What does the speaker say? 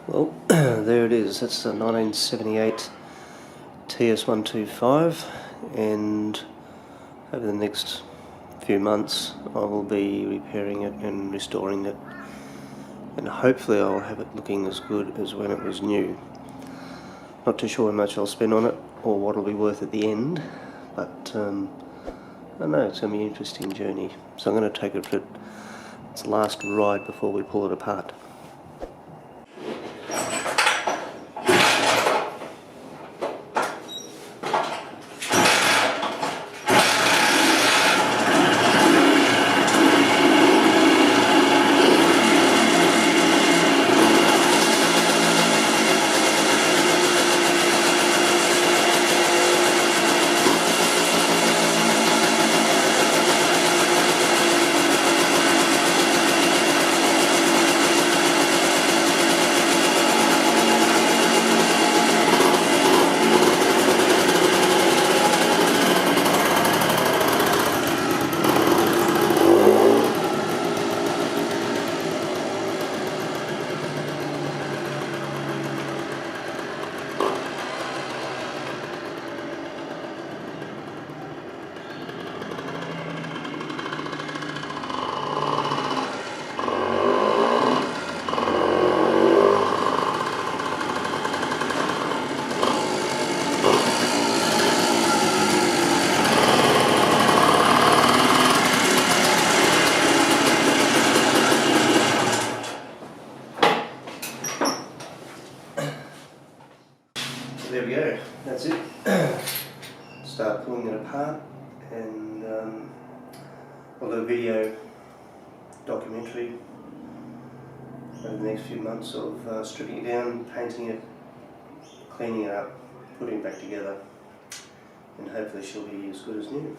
Well, there it is. That's a 1978 TS125, and over the next few months I will be repairing it and restoring it, and hopefully I'll have it looking as good as when it was new. Not too sure how much I'll spend on it or what it'll be worth at the end, but I know it's going to be an interesting journey, so I'm going to take it for its last ride before we pull it apart. There we go, that's it. Start pulling it apart, and I'll do a video documentary over the next few months of stripping it down, painting it, cleaning it up, putting it back together, and hopefully she'll be as good as new.